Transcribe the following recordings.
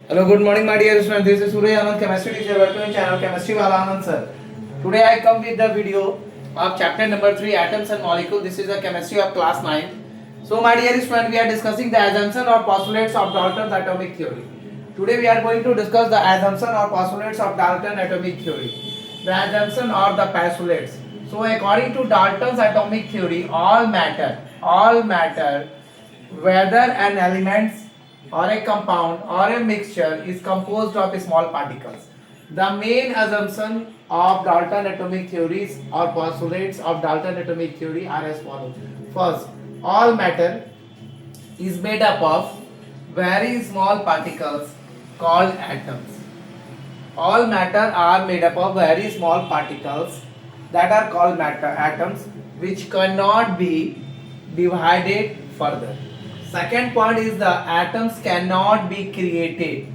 Hello, good morning, my dear students. This is Surya Anand, chemistry teacher. Welcome to channel Chemistry Wala Anand sir. Today I come with the video of chapter number 3, Atoms and Molecules. This is the chemistry of class 9. So, my dear students, we are discussing the assumption or postulates of Dalton's atomic theory. Today we are going to discuss the assumption or postulates of Dalton's atomic theory. The assumption or the postulates. So, according to Dalton's atomic theory, all matter, whether an element or a compound or a mixture is composed of small particles. The main assumption of Dalton atomic theories or postulates of Dalton atomic theory are as follows. First, all matter is made up of very small particles called atoms. All matter are made up of very small particles that are called atoms, which cannot be divided further. Second point is the atoms cannot be created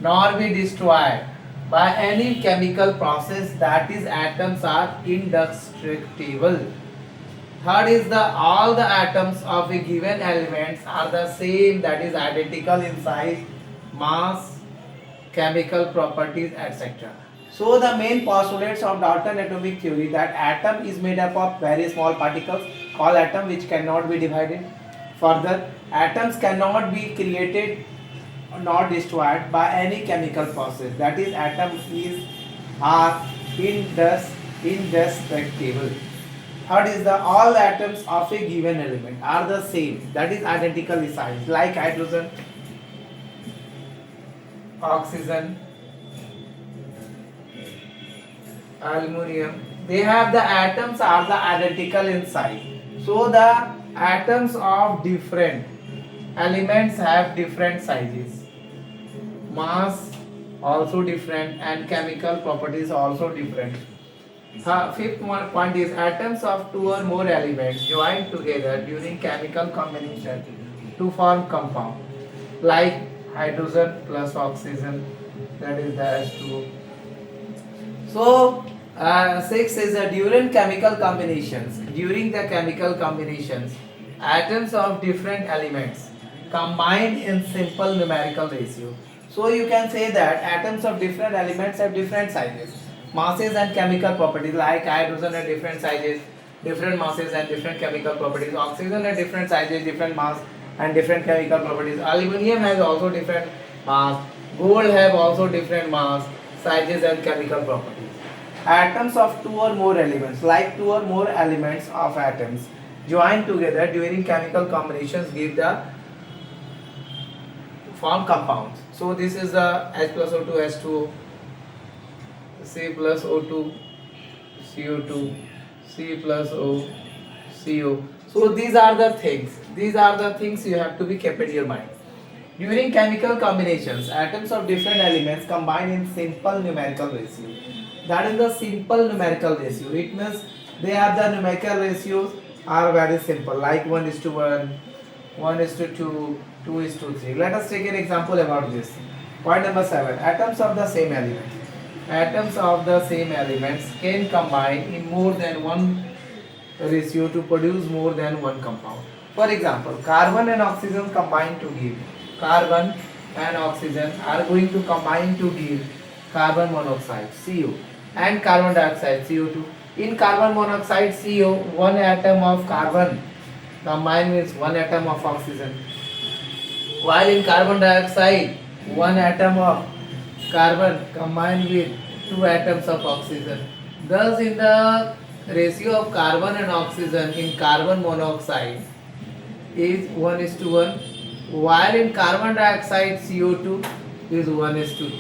nor be destroyed by any chemical process, that is atoms are indestructible. Third is the all the atoms of a given elements are the same, that is identical in size, mass, chemical properties, etc. So the main postulates of Dalton atomic theory that atom is made up of very small particles called atom which cannot be divided. Further, atoms cannot be created nor destroyed by any chemical process. That is, atoms are indestructible. Third is the all atoms of a given element are the same. That is identical in size, like hydrogen, oxygen, aluminum. They have the atoms are the identical in size. So the atoms of different elements have different sizes, mass also different, and chemical properties also different. Fifth one point is atoms of two or more elements join together during chemical combination to form compound, like hydrogen plus oxygen, that is the H2O. So, six is during chemical combinations. During the chemical combinations, atoms of different elements combine in simple numerical ratio. So you can say that atoms of different elements have different sizes, masses and chemical properties, like hydrogen at different sizes, different masses and different chemical properties. Oxygen at different sizes, different mass and different chemical properties. Aluminium has also different mass. Gold have also different mass, sizes and chemical properties. Atoms of two or more elements, like two or more elements of atoms join together during chemical combinations give the form compounds. So this is the H plus O2 H2O, C plus O2 CO2, C plus O CO. So these are the things. These are the things you have to be kept in your mind. During chemical combinations, atoms of different elements combine in simple numerical ratio. That is the simple numerical ratio. It means they have the numerical ratios are very simple, like 1 is to 1, 1 is to 2, 2 is to 3. Let us take an example about this. Point number 7. Atoms of the same elements. Atoms of the same elements can combine in more than one ratio to produce more than one compound. For example, carbon and oxygen combine to give. Carbon and oxygen are going to combine to give carbon monoxide CO and carbon dioxide CO2. In carbon monoxide CO, one atom of carbon combined with one atom of oxygen, while in carbon dioxide, one atom of carbon combined with two atoms of oxygen. Thus, in the ratio of carbon and oxygen in carbon monoxide is 1 is to 1, while in carbon dioxide CO2 is 1 is to 2.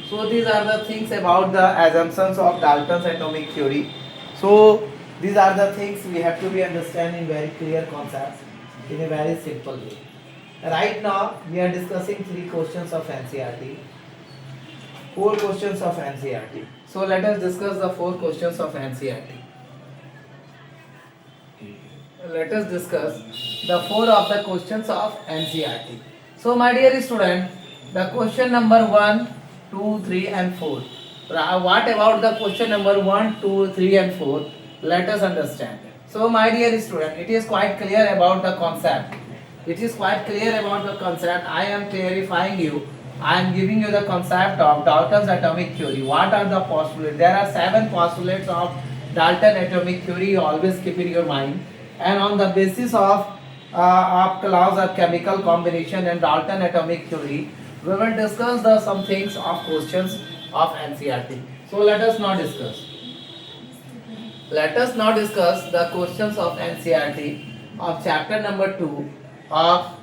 So these are the things about the assumptions of Dalton's atomic theory. So these are the things we have to be understand in very clear concepts in a very simple way. Right now we are discussing 3 questions of NCERT, 4 questions of NCERT. So let us discuss the 4 questions of NCERT. Let us discuss the 4 of the questions of NCERT. So my dear student, the question number 1, 2, 3 and 4. What about the question number 1, 2, 3 and 4? Let us understand. So my dear student, it is quite clear about the concept. It is quite clear about the concept. I am clarifying you I am giving you the concept of Dalton's atomic theory. What are the postulates? There are 7 postulates of Dalton atomic theory. You always keep in your mind. And on the basis of laws of chemical combination and Dalton atomic theory, we will discuss the some things of questions of NCERT. So let us now discuss. Let us now discuss the questions of NCERT of chapter number 2 of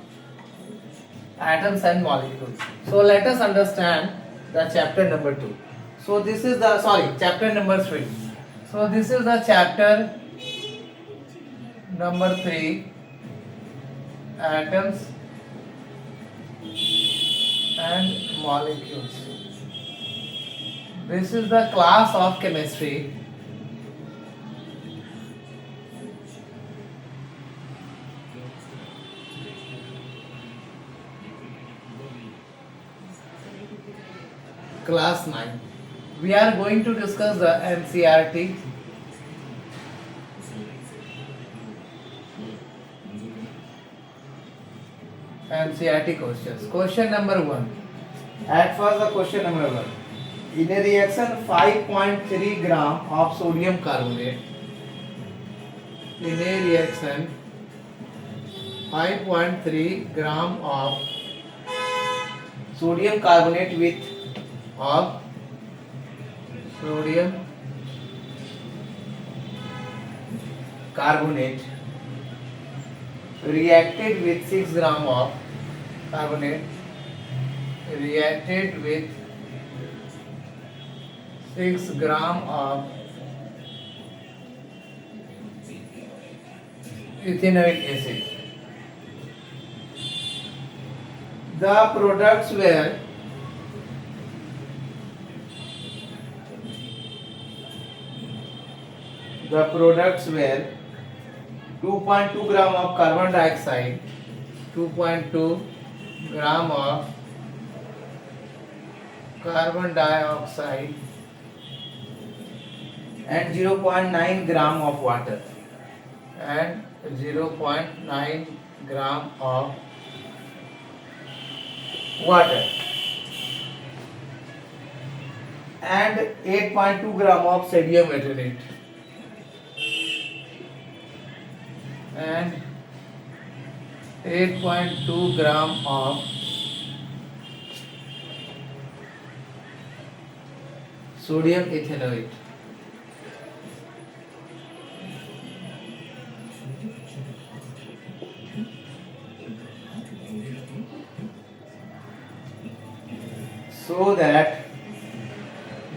atoms and molecules. So let us understand the chapter number 2. So this is the chapter number 3. So this is the chapter number 3, atoms and molecules. This is the class of chemistry. Class 9. We are going to discuss the NCERT. NCERT questions. Question number 1. At first the question number 1. In a reaction 5.3 gram of sodium carbonate. In a reaction 5.3 gram of sodium carbonate with sodium carbonate reacted with 6 gram of carbonate reacted with 6 gram of ethanoic acid. The products were The products were 2.2 gram of carbon dioxide, 2.2 gram of carbon dioxide and 0.9 gram of water and 0.9 gram of water and 8.2 gram of sodium ethylate and 8.2 gram of sodium ethanoate. So that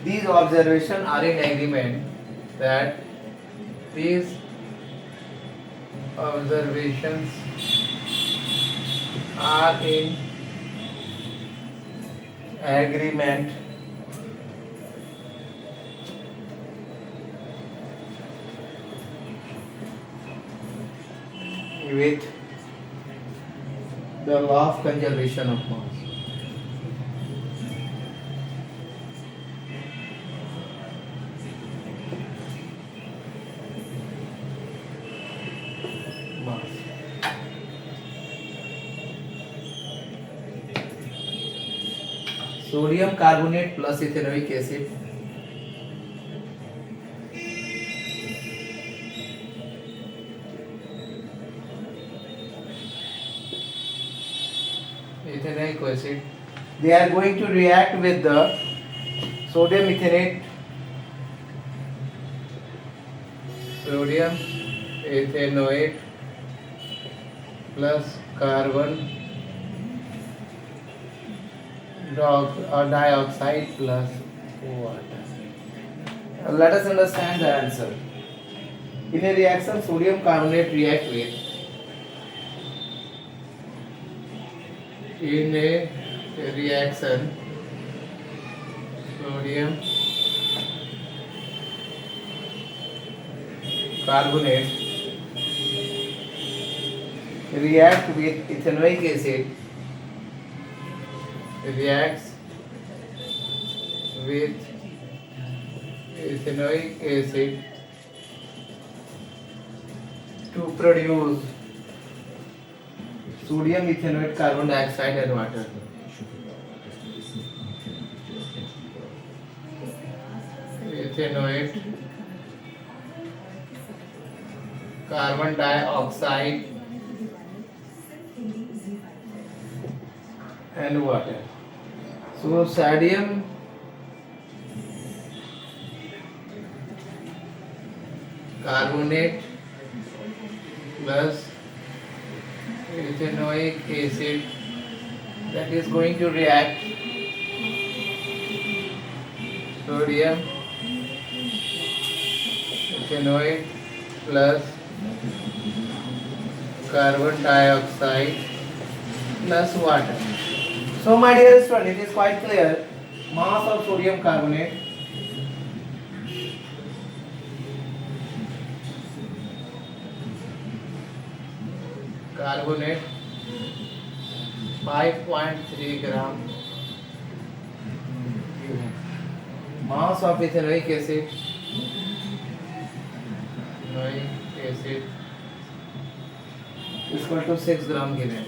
these observations are in agreement that these observations are in agreement with the law of conservation of mass. Sodium carbonate plus ethanoic acid ethanoic acid, they are going to react with the sodium ethanoate, sodium ethanoate plus carbon dioxide plus water. Let us understand the answer. In a reaction, sodium carbonate react with in a reaction sodium carbonate react with ethanoic acid reacts with ethanoic acid to produce sodium ethanoate, carbon dioxide and water. ethanoate, carbon dioxide and water. So sodium carbonate plus ethanoic acid, that is going to react sodium ethanoate plus carbon dioxide plus water. So my dear student, it is quite clear. Mass of sodium carbonate carbonate 5.3 gram. Mass of ethanoic acid is equal to 6 gram given.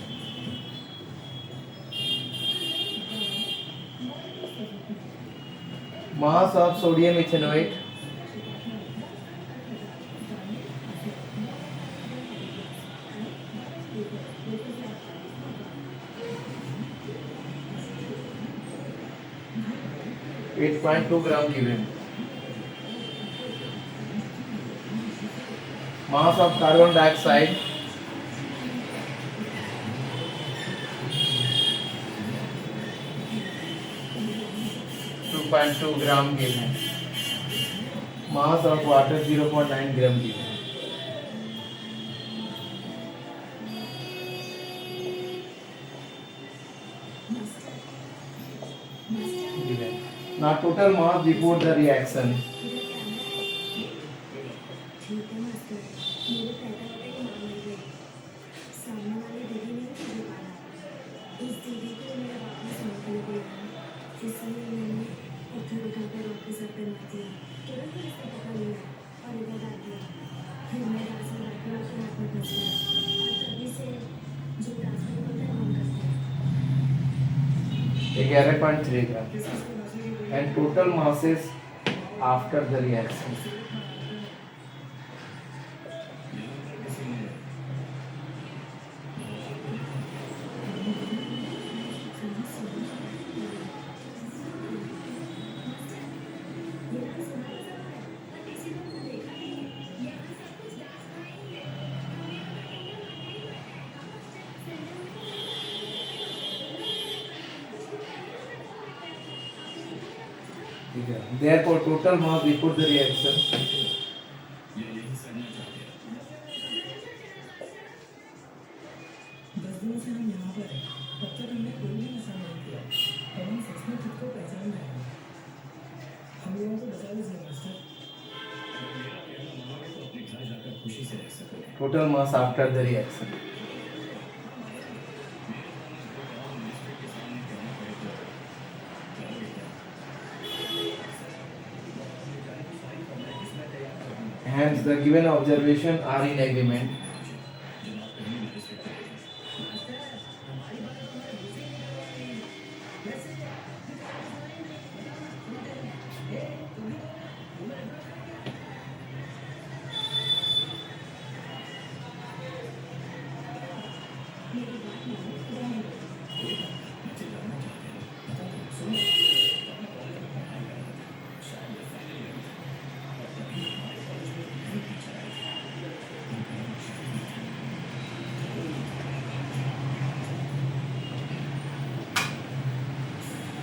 Mass of sodium ethanoate (8.2 gram) given. Mass of carbon dioxide (2.2 gram) given. Mass of water 0.9 gram given. Now total mass before the reaction. ग्यारह point three gram and total masses after the reaction. Therefore, total mass before the reaction total mass after the reaction. Hence, the given observation are in agreement.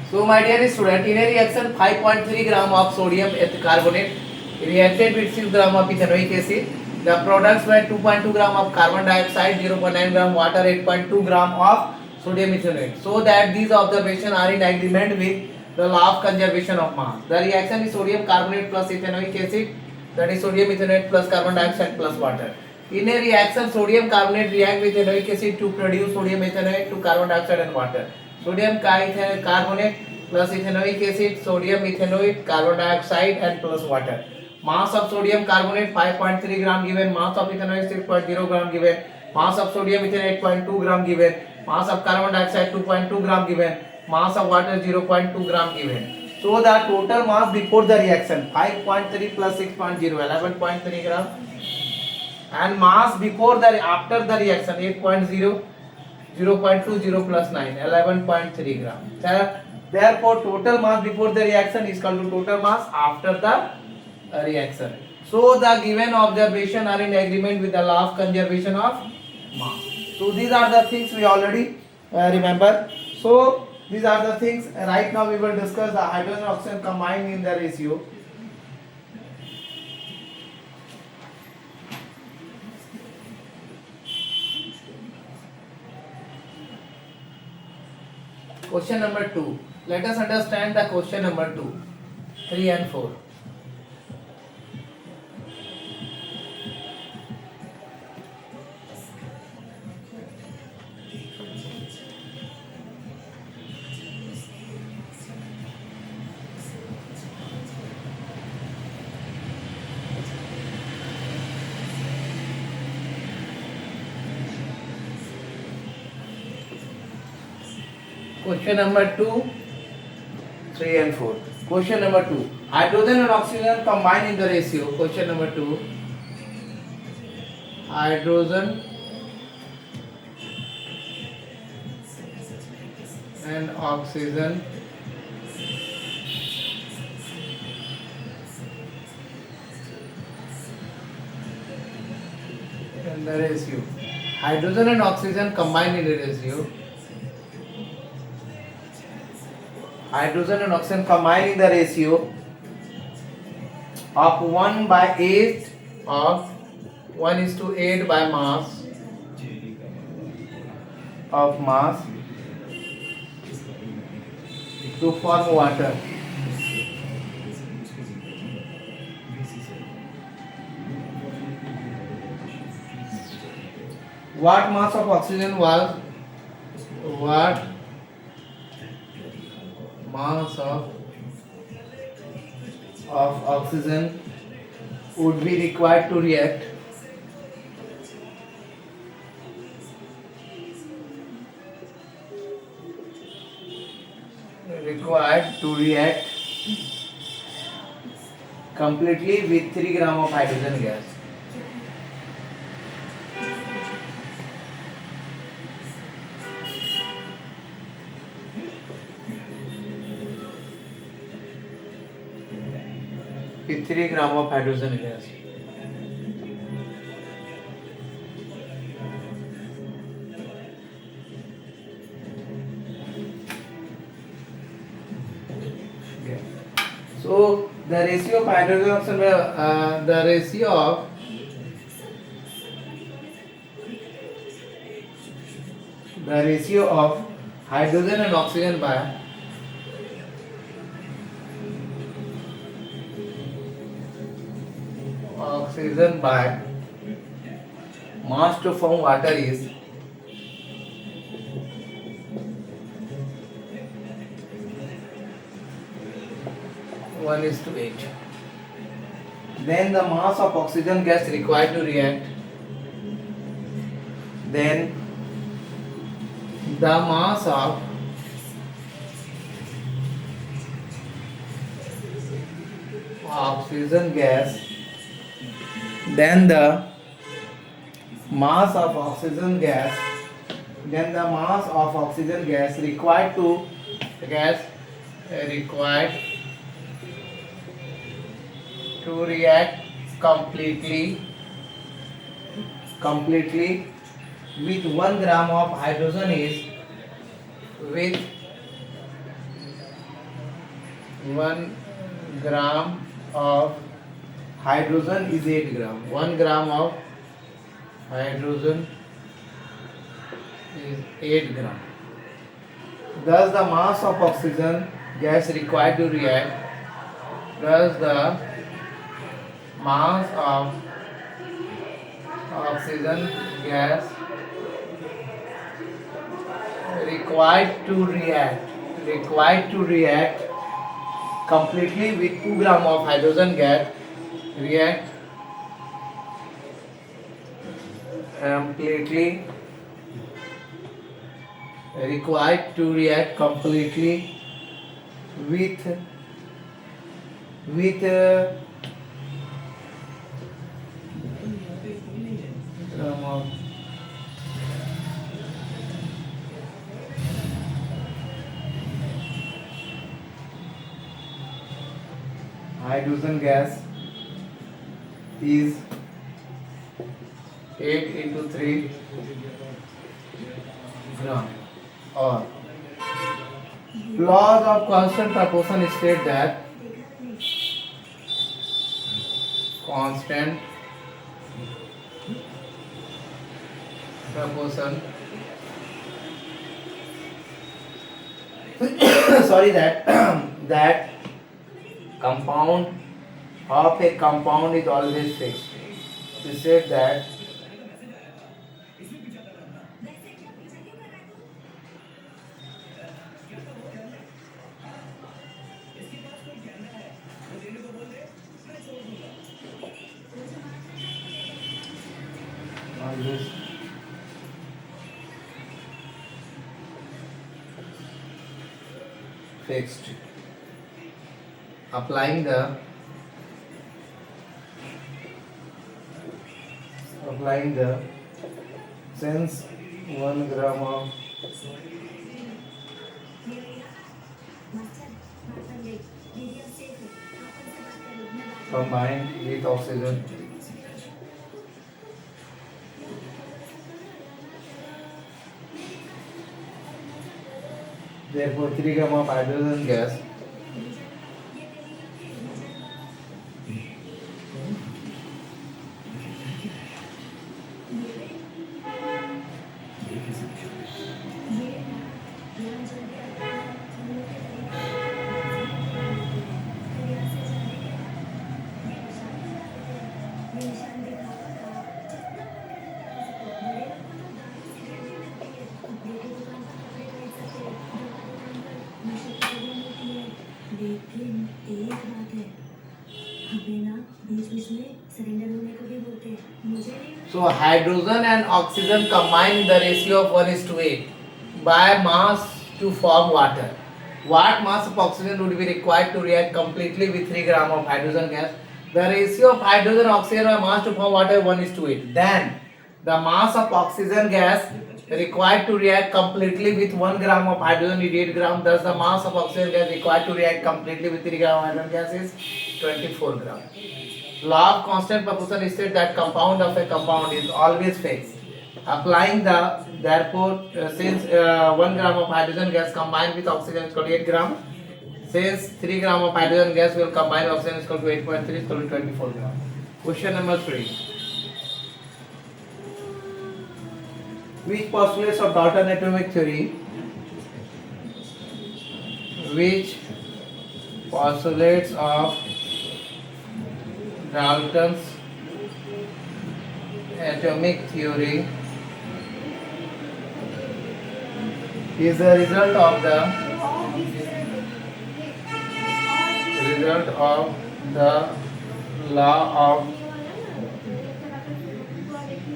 So my dear student, in a reaction 5.3 gram of sodium carbonate reacted with 6 gram of ethanoic acid. The products were 2.2 gram of carbon dioxide, 0.9 gram water, 8.2 gram of sodium ethanoate. So that these observations are in agreement with the law of conservation of mass. The reaction is sodium carbonate plus ethanoic acid, that is sodium ethanoate plus carbon dioxide plus water. In a reaction, sodium carbonate react with ethanoic acid to produce sodium ethanoate to carbon dioxide and water. Sodium carbonate plus ethanoic acid, sodium ethanoate, carbon dioxide and plus water. Mass of sodium carbonate 5.3 gram given, mass of ethanoic 6.0 gram given, mass of sodium ethanoate 8.2 gram given, mass of carbon dioxide 2.2 gram given, mass of water 0.2 gram given. So the total mass before the reaction 5.3 plus 6.0 11.3 gram, and mass before the after the reaction 8.0 0.20 plus 9 11.3 gram. Therefore total mass before the reaction is equal to total mass after the reaction. So the given observation are in agreement with the law of conservation of mass. So these are the things we already remember. So these are the things. Right now we will discuss the hydrogen and oxygen combined in the ratio. Question number 2. Let us understand the question number 2, 3 and 4. Question number 2, 3 and 4. Question number 2. Hydrogen and oxygen combine in the ratio. Question number 2. Hydrogen and oxygen in the ratio. Hydrogen and oxygen combine in the ratio. Hydrogen and oxygen combine in the ratio of 1 by 8 of 1:8 by mass of mass to form water. What mass of oxygen was? What mass of oxygen would be required to react completely with 3 gram of hydrogen gas? With 3 gram of hydrogen gas. Okay. So the ratio of hydrogen oxygen, the ratio of hydrogen and oxygen by mass to form water is 1:8. Then the mass of oxygen gas required to react, then the mass of oxygen gas, then the mass of oxygen gas, required to react completely with 1 gram of hydrogen is 8 gram. 1 gram of hydrogen is 8 gram. Thus the mass of oxygen gas required to react, thus the mass of oxygen gas required to react completely with 2 gram of hydrogen gas, required to react completely with with gram of hydrogen gas is 8 into 3 gram. Or laws of constant proportion state that constant proportion sorry that that compound of a compound is always fixed. It said that always fixed. Applying the since 1 gram of combined with oxygen therefore 3 gram of hydrogen gas लेकिन एक बात है हमें ना बीच बीच में surrender होने को भी बोलते हैं मुझे नहीं so hydrogen and oxygen combine in the ratio of 1 is to 8 by mass to form water. What mass of oxygen would be required to react completely with 3 gram of hydrogen gas? The ratio of hydrogen oxygen by mass to form water 1 is to 8. Then the mass of oxygen gas required to react completely with 1 gram of hydrogen is 8 gram. Thus the mass of oxygen gas required to react completely with 3 gram of hydrogen gas is 24 gram. Law of constant proportion states that compound of a compound is always fixed. Applying the therefore since 1 gram of hydrogen gas combined with oxygen is equal to 8 gram, since 3 gram of hydrogen gas will combine with oxygen is equal to 8.3 is equal to 24 gram. Question number 3. Which postulates of Dalton atomic theory? Which postulates of Dalton's atomic theory is a result of the law of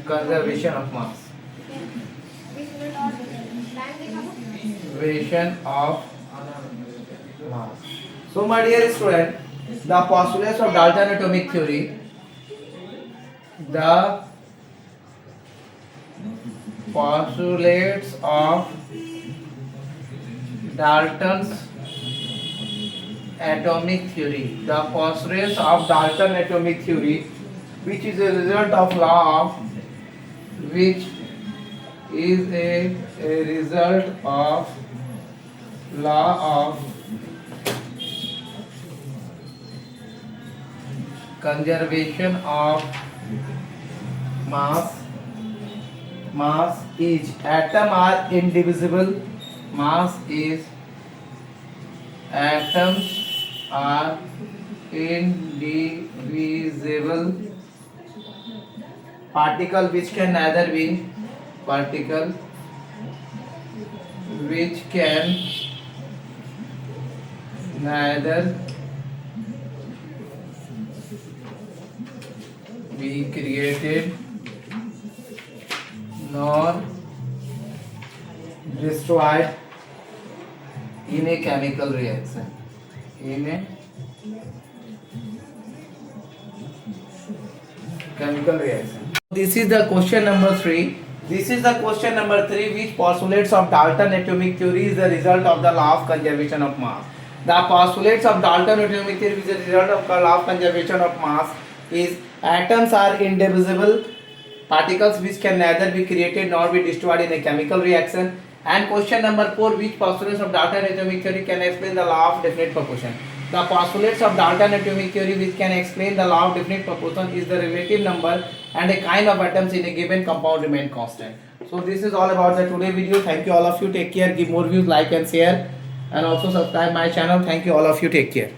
conservation of mass. Conservation of mass. So my dear student, the postulates of Dalton atomic theory, the postulates of Dalton's atomic theory, the postulates of Dalton atomic theory, which is a result of law of which is a result of law of conservation of mass. Mass is atom are indivisible. Mass is atoms are indivisible. Particle which can neither be particle which can neither be created nor destroyed in a chemical reaction. In a chemical reaction. This is the question number 3. This is the question number 3. Which postulates of Dalton atomic theory is the result of the law of conservation of mass? The postulates of Dalton atomic theory is the result of the law of conservation of mass is atoms are indivisible particles which can neither be created nor be destroyed in a chemical reaction. And question number 4. Which postulates of Dalton atomic theory can explain the law of definite proportion? The postulates of Dalton atomic theory which can explain the law of definite proportion is the relative number and a kind of atoms in a given compound remain constant. So this is all about the today video. Thank you all of you. Take care. Give more views, like and share, and also subscribe my channel. Thank you all of you. Take care.